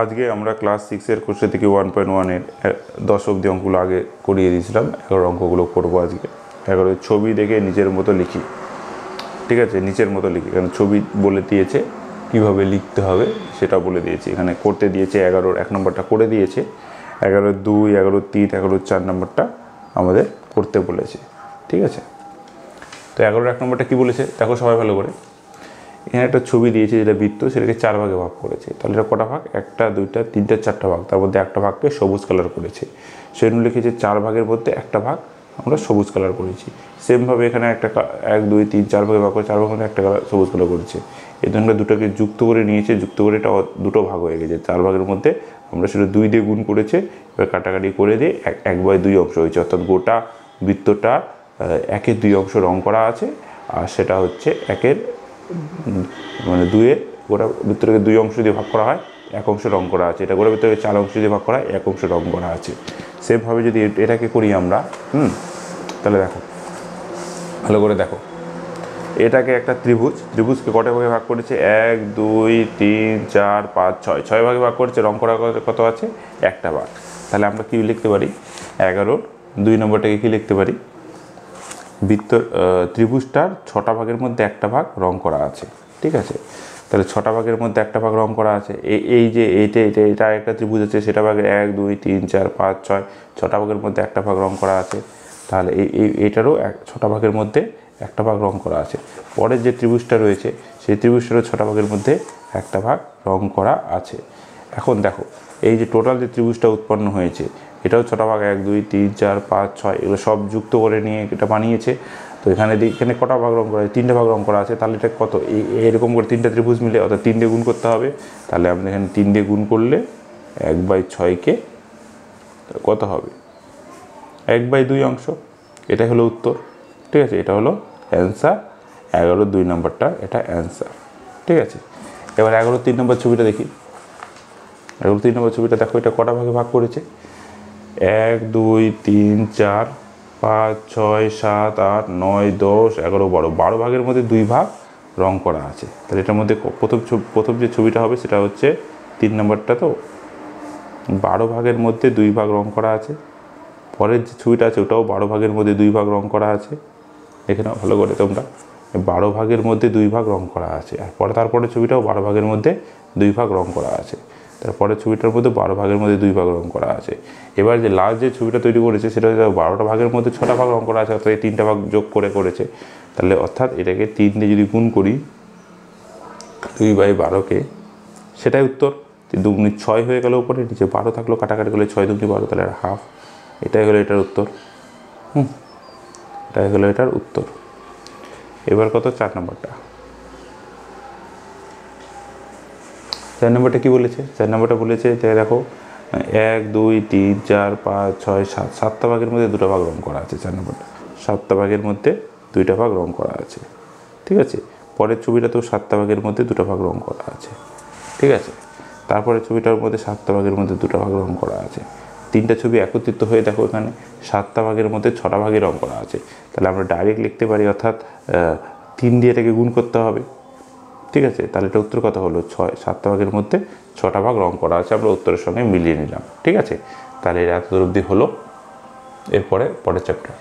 আজকে আমরা class 6-এর question থেকে 1.1-এর 10 অবধি অঙ্কগুলো আগে করিয়ে দিয়েছিলাম। 11 অঙ্কগুলো করবো আজকে। 11 ছবি দেখে নিজের মতো লিখি, ঠিক আছে? নিচের মতো লিখি, কারণ ছবি বলে দিয়েছে কীভাবে লিখতে হবে সেটা বলে দিয়েছে। এখানে করতে দিয়েছে 11-র 1 নম্বরটা করে দিয়েছে, 11-র 2, 11-র 3, 11-র 4 নম্বরটা আমাদের করতে বলেছে, ঠিক আছে? তো 11-র 1 নম্বরটা কী বলেছে দেখো সবাই ভালো করে। এখানে একটা ছবি দিয়েছে যেটা বৃত্ত, সেটাকে 4 ভাগে ভাগ করেছে। তাহলে এটা কটা ভাগ? 1টা 2টা 3টা 4টা ভাগ। তার মধ্যে একটা ভাগকে সবুজ কালার করেছে। সেজন্য লিখেছে 4 ভাগের মধ্যে একটা ভাগ আমরা সবুজ কালার করেছি। সেমভাবে এখানে একটা 1 2 3 4 ভাগে ভাগ করে 4 ভাগের মধ্যে একটা সবুজ কালার করেছে। এই জন্য দুটোকে যুক্ত করে নিয়েছে, যুক্ত করে এটা দুটো ভাগ হয়ে গেছে। 4 ভাগের মধ্যে আমরা সেটা 2 দিয়ে গুণ করেছে, এবার কাটাকাটি করে দিয়ে 1/2 অংশ হয়েছে। অর্থাৎ গোটা বৃত্তটা 1-এর 2 অংশ রং করা আছে, আর সেটা হচ্ছে 1-এর মানে 2-এর গোটা বৃত্তটাকে 2 অংশ দিয়ে ভাগ করা হয়, 1 অংশ রং করা আছে। এটা গোটা বৃত্তটাকে 4 অংশ দিয়ে ভাগ করা হয়, 1 অংশ রং করা আছে। সেমভাবে যদি এটাকে করি আমরা, তাহলে দেখো ভালো করে দেখো, এটাকে একটা ত্রিভুজকে কটা ভাগে ভাগ করেছে? 1 2 3 4 5 6 6 ভাগে ভাগ করেছে। রং করা কত আছে? একটা ভাগ। তাহলে আমরা কি লিখতে পারি? 11-র 2 নম্বরটাকে কি লিখতে পারি? ত্রিভুজটার 6টা ভাগের মধ্যে একটা ভাগ রং করা আছে, ঠিক আছে? তাহলে 6টা ভাগের মধ্যে একটা ভাগ রং করা আছে। এই যে এটা একটা ত্রিভুজ আছে, সেটা ভাগের 1 2 3 4 5 6 6টা ভাগের মধ্যে একটা ভাগ রং করা আছে। তাহলে এইটারও 6টা ভাগের মধ্যে একটা ভাগ রং করা আছে। পরের যে ত্রিভুজটা রয়েছে সেই ত্রিভুজটারও 6টা ভাগের মধ্যে একটা ভাগ রং করা আছে। এখন দেখো এই যে টোটাল যে ত্রিভুজটা উৎপন্ন হয়েছে, এটাও 6টা ভাগ 1 2 3 4 5 6 এগুলো সব যুক্ত করে নিয়ে এটা বানিয়েছে। তো এখানে কটা ভাগ রং করা আছে? 3টে ভাগ রং করা আছে। তাহলে এটা কত? এরকম করে 3টে ত্রিভুজ মিলে, অর্থাৎ 3 দিয়ে গুণ করতে হবে। তাহলে আমরা এখানে 3 দিয়ে গুণ করলে 1/6-কে কত হবে? 1/2 অংশ। এটাই হলো উত্তর, ঠিক আছে? এটা হলো অ্যান্সার। 11-র 2 নম্বরটা এটা অ্যান্সার, ঠিক আছে? এবার 11-র 3 নম্বর ছবিটা দেখি। 11-র 3 নম্বর ছবিটা দেখো, এটা কটা ভাগে ভাগ করেছে? 1 2 3 4 5 6 7 8 9 10 11 12 ভাগের মধ্যে 2 ভাগ রং করা আছে। তাহলে এটার মধ্যে প্রথম যে ছবিটা হবে সেটা হচ্ছে 3 নম্বরটা। তো 12 ভাগের মধ্যে 2 ভাগ রং করা আছে। পরের যে ছবিটা আছে ওটাও 12 ভাগের মধ্যে 2 ভাগ রং করা আছে। দেখে নাও ভালো করে তোমরা, 12 ভাগের মধ্যে 2 ভাগ রং করা আছে। আর তারপরে ছবিটাও 12 ভাগের মধ্যে 2 ভাগ রং করা আছে। তারপরে ছবিটার মধ্যে 12 ভাগের মধ্যে 2 ভাগ রং করা আছে। এবার যে লাস্ট যে ছবিটা তৈরি করেছে সেটা হচ্ছে 12টা ভাগের মধ্যে 6টা ভাগ রং করা আছে, অর্থাৎ এই 3টা ভাগ যোগ করে করেছে। তাহলে অর্থাৎ এটাকে 3 দিয়ে যদি গুণ করি 2/12-কে, সেটাই উত্তর। 3 দুগুণে 6 হয়ে গেল, উপরে নিচে 12 থাকলো, কাটাকাটি করলে 6 দুগুণে 12, তাহলে এটা হাফ। এটাই হলো এটার উত্তর। এটাই হলো এটার উত্তর। এবার কত? 4 নম্বরটা। 4 নম্বরটা কী বলেছে? 4 নম্বরটা বলেছে যে দেখো 1 2 3 4 5 6 7 7টা ভাগের মধ্যে 2টা ভাগ রং করা আছে। 4 নম্বরটা 7টা ভাগের মধ্যে 2টা ভাগ রং করা আছে, ঠিক আছে? পরের ছবিটাতেও 7টা ভাগের মধ্যে 2টা ভাগ রং করা আছে, ঠিক আছে? তারপরে ছবিটার মধ্যে 7টা ভাগের মধ্যে 2টা ভাগ রং করা আছে। 3টা ছবি একত্রিত হয়ে দেখো এখানে 7টা ভাগের মধ্যে 6টা ভাগে রং করা আছে। তাহলে আমরা ডাইরেক্ট লিখতে পারি, অর্থাৎ 3 দিয়ে এটাকে গুণ করতে হবে, ঠিক আছে? তাহলে এটা উত্তর কত হলো? 6। 7টা ভাগের মধ্যে 6টা ভাগ রং করা আছে, আমরা উত্তরের সঙ্গে মিলিয়ে নিলাম, ঠিক আছে? তাহলে এত অবধি হলো। এরপরে পরের চ্যাপ্টার।